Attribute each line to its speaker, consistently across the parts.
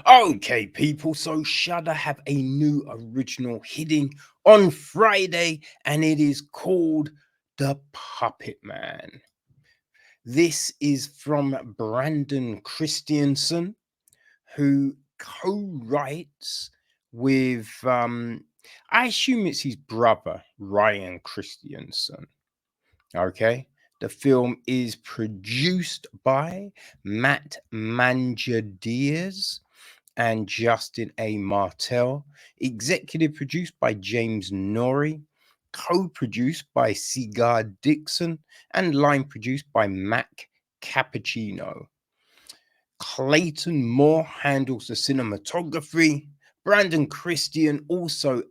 Speaker 1: Okay, people, so Shudder have a new original hitting on Friday, and it is called The Puppet Man. This is from Brandon Christensen, who co-writes with I assume it's his brother, Ryan Christensen. Okay. The film is produced by Matt Manjourides and Justin A. Martell, executive produced by James Norrie, co-produced by Cigar Dixon, and line produced by Mac Cappuccino. Clayton Moore handles the cinematography. Brandon Christian also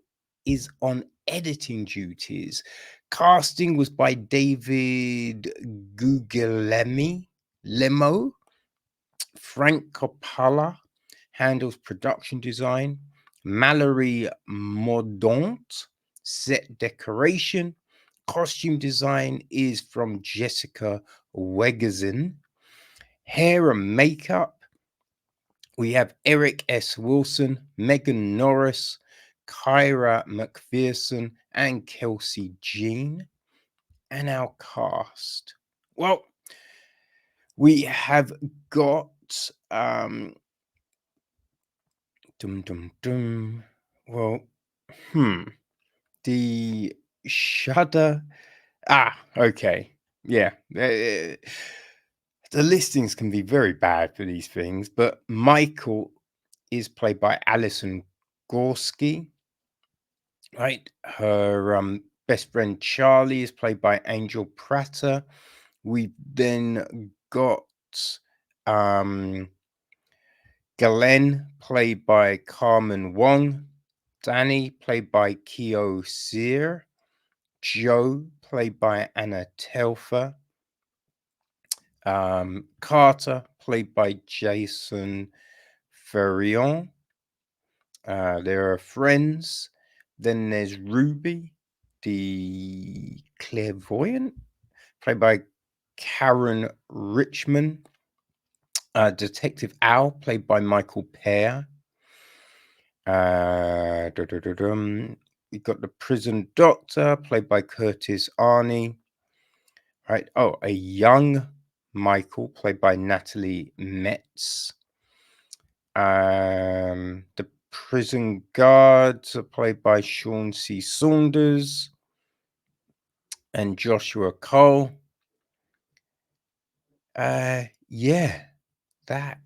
Speaker 1: is on editing duties. Casting was by David Guglielmi Lemo. Frank Coppola handles production design. Mallory Mordaunt, set decoration. Costume design is from Jessica Wegazin. Hair and makeup, we have Eric S. Wilson, Megan Norris, Kyra McPherson, and Kelsey Jean. And our cast. Well, we have got dum dum dum. Well, the Shudder. Okay. Yeah. The listings can be very bad for these things, but Michal is played by Alyson Gorske. Right, her best friend Charlie is played by Angel Prater. We then got Galen, played by Carmen Wong. Danny, played by Kio Cyr. Joe, played by Anna Telfer. Carter, played by Jason Ferrion. There are friends. Then there's Ruby, the clairvoyant, played by Karen Richmond. Detective Al, played by Michael Pear. We've got the prison doctor, played by Curtis Arney. Right. Oh, a young Michael, played by Natalie Metz. The prison guards are played by Sean C. Saunders and Joshua Cole. Yeah, that's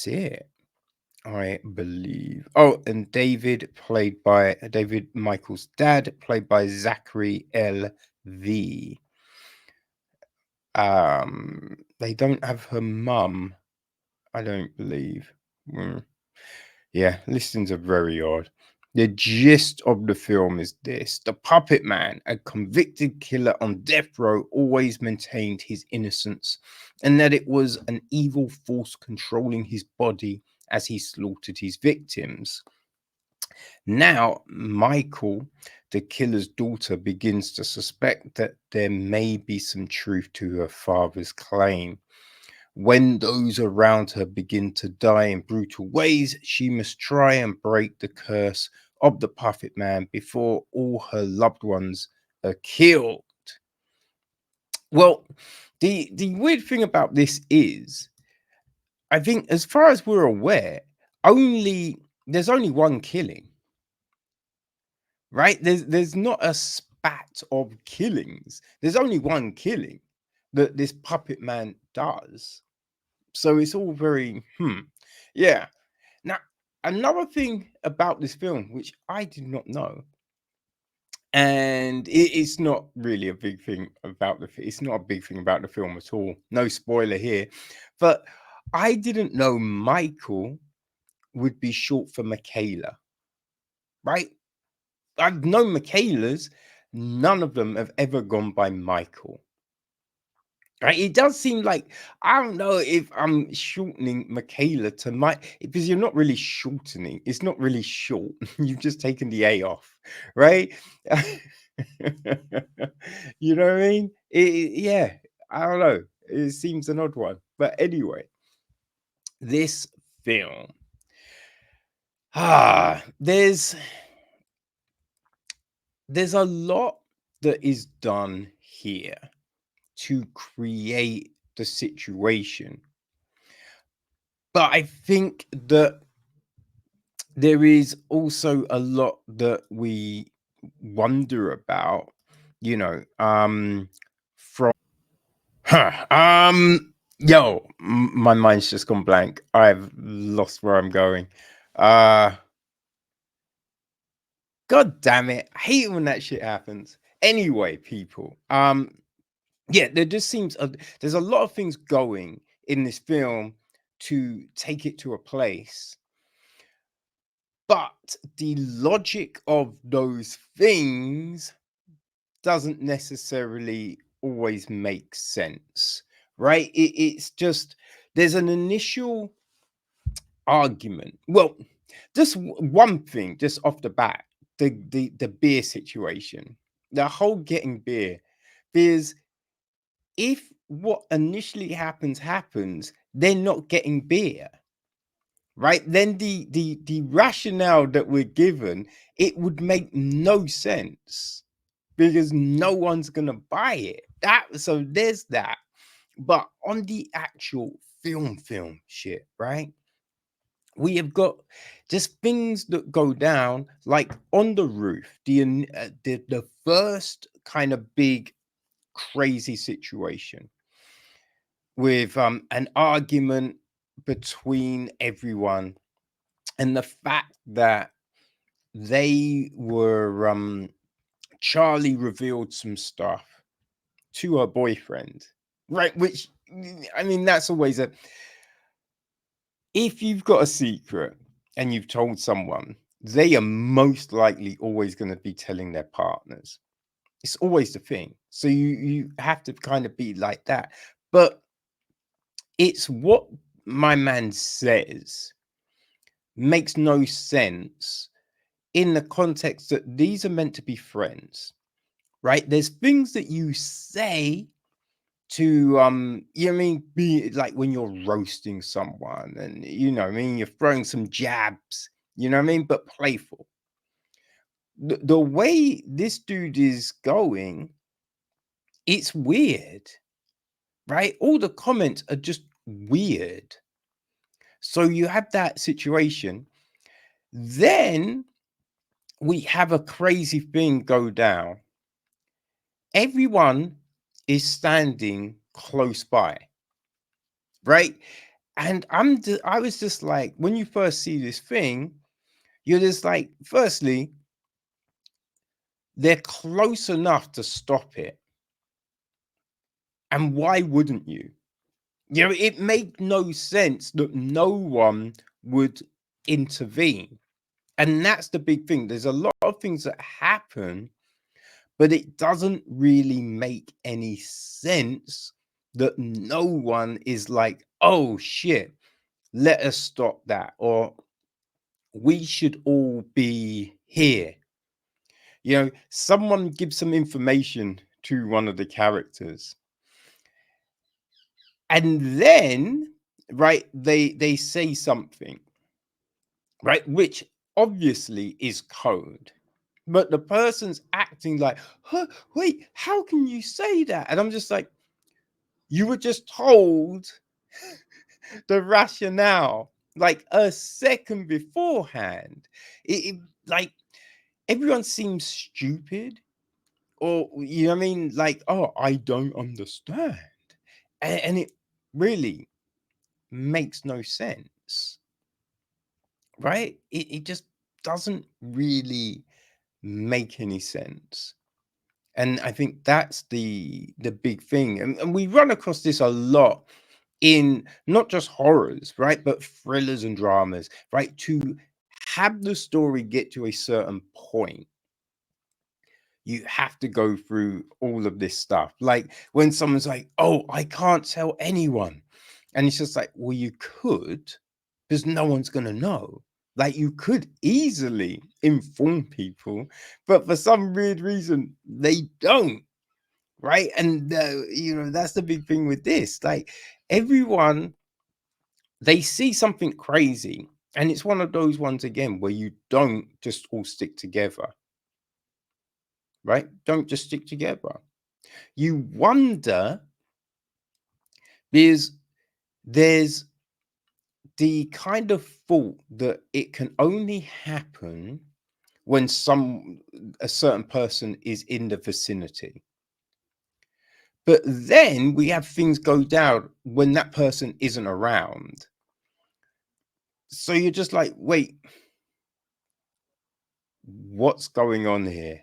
Speaker 1: it, I believe. Oh, and David, played by David Michael's dad, played by Zachary L. V. They don't have her mum, I don't believe. Yeah, listings are very odd. The gist of the film is this: the Puppet Man, a convicted killer on death row, always maintained his innocence and that it was an evil force controlling his body as he slaughtered his victims. Now, Michal, the killer's daughter, begins to suspect that there may be some truth to her father's claim. When those around her begin to die in brutal ways, she must try and break the curse of the Puppet Man before all her loved ones are killed. Well, the weird thing about this is, I think, as far as we're aware, there's only one killing, right? There's not a spat of killings. There's only one killing that this Puppet Man does. So it's all very yeah. Now, another thing about this film, which I did not know, and it's not really a big thing about it's not a big thing about the film at all. No spoiler here, but I didn't know Michal would be short for Michaela. Right? I've known Michaelas. None of them have ever gone by Michal. Right? It does seem like, I don't know if I'm shortening Michaela to because you're not really shortening. It's not really short. You've just taken the A off, right? You know what I mean? Yeah, I don't know. It seems an odd one, but anyway. this film, there's a lot that is done here to create the situation, but I think that there is also a lot that we wonder about, from my mind's just gone blank. I've lost where I'm going. God damn it. I hate it when that shit happens. Anyway, people. Yeah, there just seems there's a lot of things going in this film to take it to a place. But the logic of those things doesn't necessarily always make sense, right? It's just there's an initial argument. Well, just one thing, just off the bat, the beer situation, the whole getting beer, because if what initially happens, they're not getting beer, right? Then the rationale that we're given, it would make no sense because no one's gonna buy it. So there's that. But on the actual film shit, right? We have got just things that go down, like on the roof. The first kind of big crazy situation with an argument between everyone, and the fact that they were Charlie revealed some stuff to her boyfriend, right? Which, I mean, that's always if you've got a secret and you've told someone, they are most likely always going to be telling their partners. It's always the thing. So you have to kind of be like that. But it's what my man says makes no sense in the context that these are meant to be friends, right? There's things that you say to you know what I mean, be like when you're roasting someone, and I mean, you're throwing some jabs, you know what I mean, but playful. The way this dude is going, it's weird, right? All the comments are just weird. So you have that situation. Then we have a crazy thing go down. Everyone is standing close by, right? And I was just like, when you first see this thing, you're just like, firstly, they're close enough to stop it. And why wouldn't you? It made no sense that no one would intervene. And that's the big thing. There's a lot of things that happen, but it doesn't really make any sense that no one is like, oh shit, let us stop that, or we should all be here. Someone gives some information to one of the characters, and then, right, they say something, right, which obviously is code, but the person's acting like, huh, wait, how can you say that? And I'm just like, you were just told the rationale like a second beforehand. Like, everyone seems stupid, or you know what I mean, like, oh, I don't understand, and it really makes no sense, right? It just doesn't really make any sense. And I think that's the big thing, and we run across this a lot in not just horrors, right, but thrillers and dramas, right? To have the story get to a certain point, you have to go through all of this stuff. Like when someone's like, oh, I can't tell anyone. And it's just like, well, you could, because no one's going to know. Like, you could easily inform people, but for some weird reason, they don't. Right. And, that's the big thing with this. Like, everyone they see something crazy, and it's one of those ones again where you don't just all stick together, right? Don't just stick together. You wonder, because there's the kind of thought that it can only happen when a certain person is in the vicinity. But then we have things go down when that person isn't around. So you're just like, wait, what's going on here?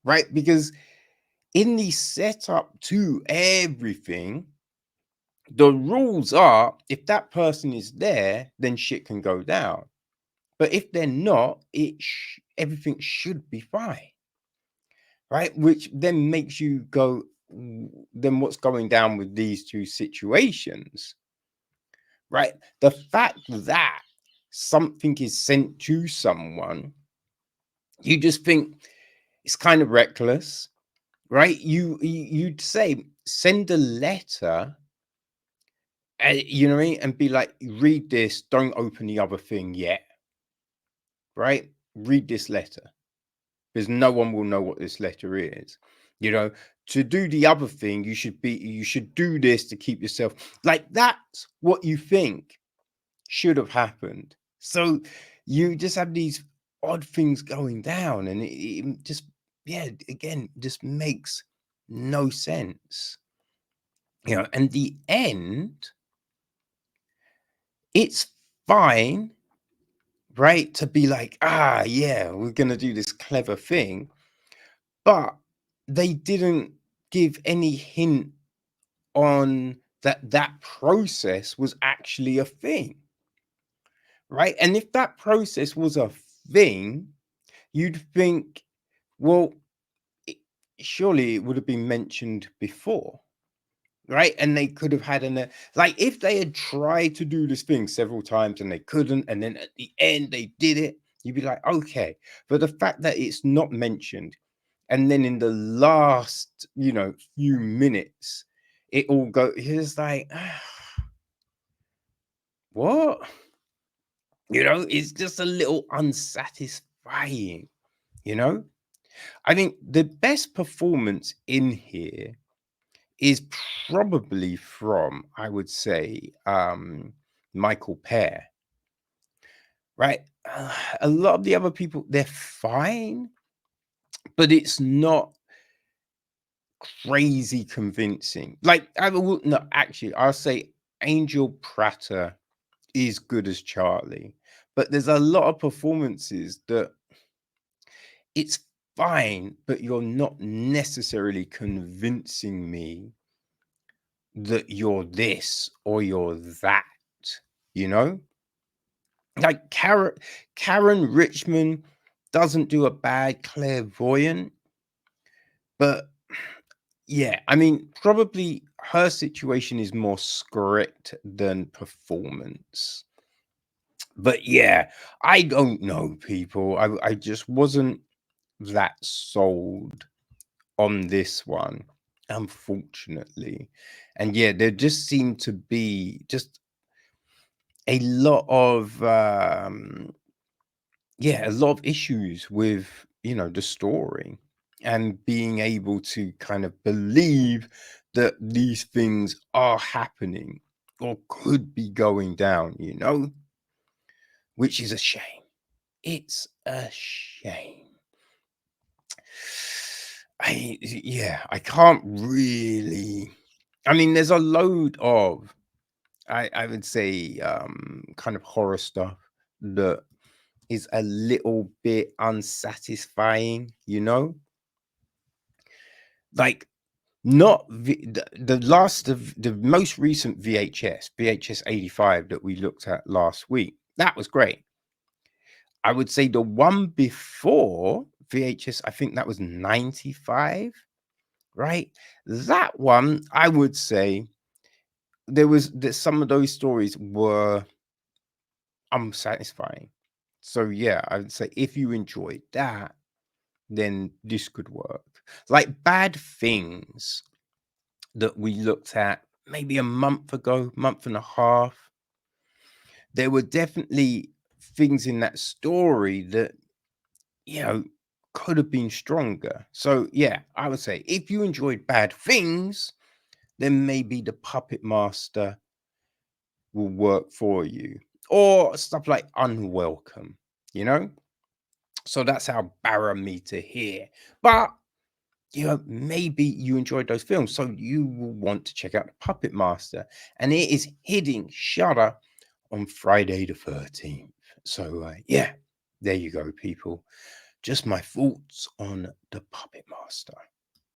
Speaker 1: Right? Because in the setup to everything, the rules are if that person is there, then shit can go down. But if they're not, everything should be fine. Right? Which then makes you go, then what's going down with these two situations? Right? The fact that something is sent to someone, you just think it's kind of reckless, right? You'd say send a letter, you know what I mean, and be like, read this, don't open the other thing yet, right? Read this letter, because no one will know what this letter is. You know, to do the other thing, you should do this to keep yourself, like, that's what you think should have happened. So you just have these odd things going down, and it just, yeah, again, just makes no sense. You know, and the end, it's fine, right, to be like, yeah, we're gonna do this clever thing, but they didn't give any hint on that process was actually a thing, right? And if that process was a thing, you'd think, well, it, surely it would have been mentioned before, right? And they could have had like, if they had tried to do this thing several times and they couldn't, and then at the end they did it, you'd be like, okay. But the fact that it's not mentioned, and then in the last, few minutes, it all go, it's like, what? It's just a little unsatisfying, you know? I think the best performance in here is probably from, I would say, Michael Pear, right? A lot of the other people, they're fine, but it's not crazy convincing. Like, no, actually, I'll say Angel Prater is good as Charlie, but there's a lot of performances that it's fine, but you're not necessarily convincing me that you're this or you're that, you know? Like Karen Richmond doesn't do a bad clairvoyant, but yeah, I mean, probably her situation is more script than performance. But yeah, I don't know, people. I just wasn't that sold on this one, unfortunately. And yeah, there just seemed to be just a lot of a lot of issues with, the story, and being able to kind of believe that these things are happening or could be going down, which is a shame. It's a shame. I can't really. I mean, there's a load of, I would say, kind of horror stuff that is a little bit unsatisfying, like, not the most recent VHS 85 that we looked at last week. That was great. I would say the one before VHS, I think that was 95, right? That one, I would say some of those stories were unsatisfying. So yeah, I would say if you enjoyed that, then this could work. Like Bad Things that we looked at maybe a month ago, month and a half, there were definitely things in that story that, you know, could have been stronger. So, yeah, I would say if you enjoyed Bad Things, then maybe The Puppet Master will work for you. Or stuff like Unwelcome, you know? So that's our barometer here. But, you know, maybe you enjoyed those films, so you will want to check out The Puppet Master. And it is hitting Shudder on Friday the 13th. So, yeah, there you go, people. Just my thoughts on The Puppet Master.